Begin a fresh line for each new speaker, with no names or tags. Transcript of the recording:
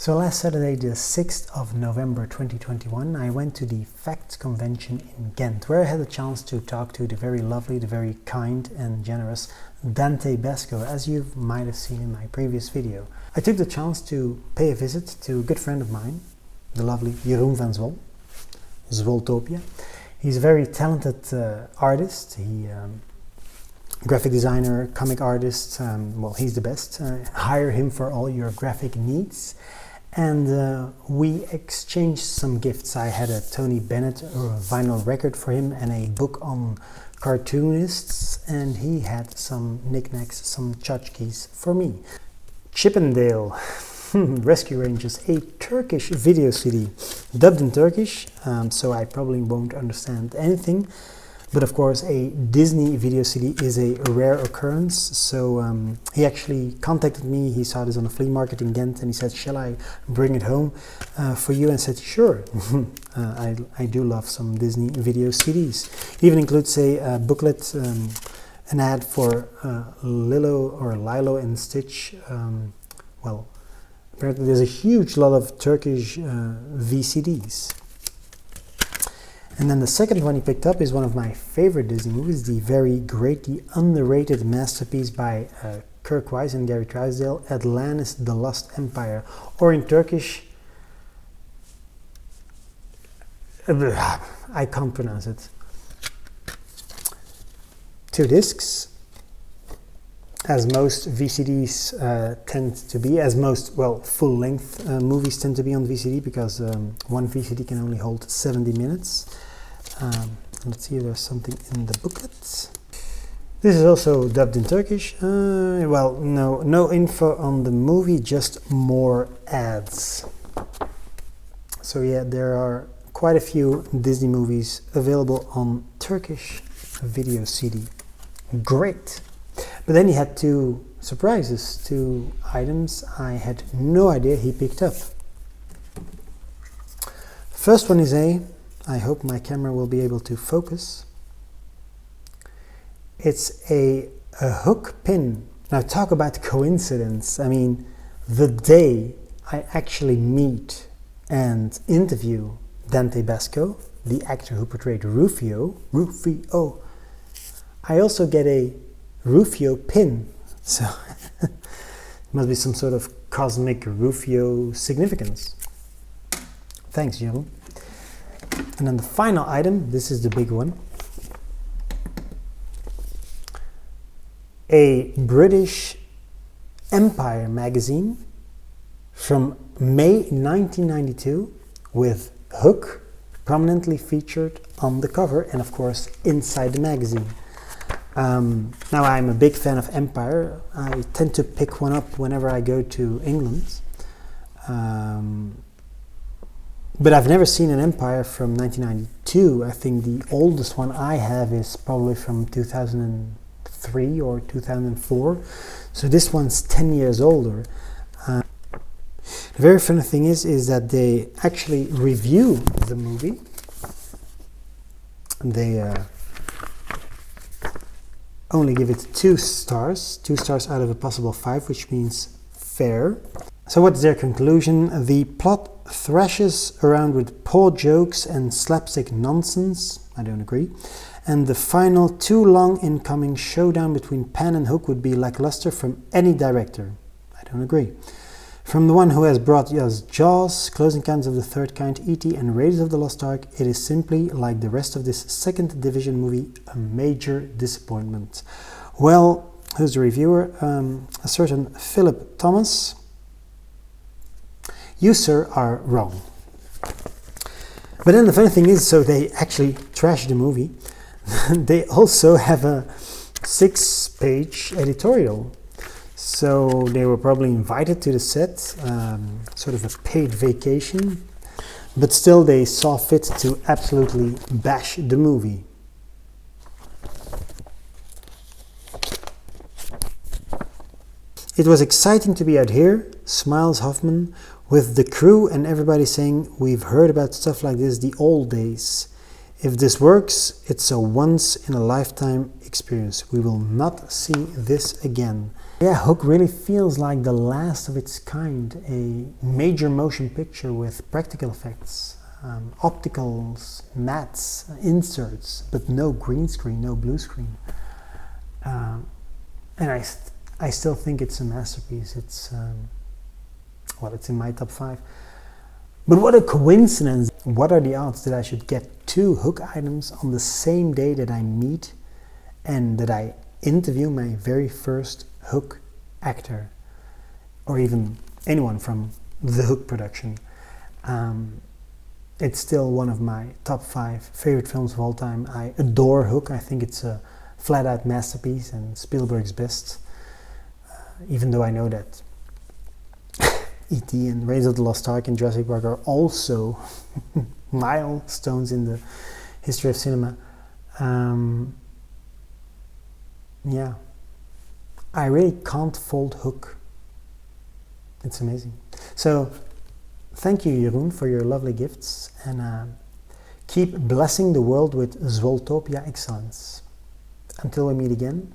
So last Saturday, the 6th of November 2021, I went to the FACT convention in Ghent, where I had a chance to talk to the very lovely, the very kind and generous Dante Basco, as you might have seen in my previous video. I took the chance to pay a visit to a good friend of mine, the lovely Jeroen Van Zwol, Zwoltopia. He's a very talented artist. He graphic designer, comic artist, well, he's the best. Hire him for all your graphic needs. And we exchanged some gifts. I had a Tony Bennett vinyl record for him and a book on cartoonists, and he had some knickknacks, some tchotchkes for me. Chippendale Rescue Rangers, a Turkish video CD, dubbed in Turkish, so I probably won't understand anything. But of course, a Disney video CD is a rare occurrence, so he actually contacted me. He saw this on a flea market in Ghent and he said, shall I bring it home for you? And I said, sure. I do love some Disney video CDs. It even includes a booklet, an ad for Lilo and Stitch. Well, apparently there's a huge lot of Turkish VCDs. And then the second one he picked up is one of my favorite Disney movies, the very great, the underrated masterpiece by Kirk Wise and Gary Trousdale, Atlantis, The Lost Empire, or in Turkish, I can't pronounce it. 2 discs, as most VCDs tend to be, as most, well, full-length movies tend to be on VCD, because one VCD can only hold 70 minutes. Let's see if there's something in the booklet. This is also dubbed in Turkish. Well, no info on the movie, just more ads. So yeah, there are quite a few Disney movies available on Turkish video CD. Great! But then he had 2 surprises, 2 items I had no idea he picked up. First one is I hope my camera will be able to focus. It's a hook pin. Now talk about coincidence. I mean, the day I actually meet and interview Dante Basco, the actor who portrayed Rufio, I also get a Rufio pin. So it must be some sort of cosmic Rufio significance. Thanks, Jeroen. And then the final item, this is the big one. A British Empire magazine from May 1992 with Hook prominently featured on the cover and of course inside the magazine. Now I'm a big fan of Empire. I tend to pick one up whenever I go to England. But I've never seen an Empire from 1992. I think the oldest one I have is probably from 2003 or 2004. So this one's 10 years older. The very funny thing is that they actually review the movie. They only give it 2 stars. 2 stars out of a possible 5, which means fair. So what's their conclusion? The plot thrashes around with poor jokes and slapstick nonsense. I don't agree. And the final too long incoming showdown between Pan and Hook would be lackluster from any director. I don't agree. From the one who has brought us Jaws, Close Encounters of the Third Kind, E.T. and Raiders of the Lost Ark, it is simply, like the rest of this second division movie, a major disappointment. Well, who's the reviewer? A certain Philip Thomas. You, sir, are wrong. But then the funny thing is, so they actually trash the movie. They also have a 6-page editorial. So they were probably invited to the set, sort of a paid vacation. But still they saw fit to absolutely bash the movie. It was exciting to be out here, smiles Hoffman, with the crew and everybody saying, we've heard about stuff like this the old days. If this works, it's a once-in-a-lifetime experience. We will not see this again. Yeah, Hook really feels like the last of its kind, a major motion picture with practical effects, opticals, mats, inserts, but no green screen, no blue screen. And I still think it's a masterpiece. It's, well, it's in my top 5. But what a coincidence! What are the odds that I should get 2 Hook items on the same day that I meet and that I interview my very first Hook actor, or even anyone from the Hook production. It's still one of my top 5 favorite films of all time. I adore Hook. I think it's a flat-out masterpiece and Spielberg's best, even though I know that E.T. and Raiders of the Lost Ark and Jurassic Park are also milestones in the history of cinema. Yeah, I really can't fault Hook. It's amazing. So, thank you, Jeroen, for your lovely gifts, and keep blessing the world with Zwoltopia excellence. Until we meet again,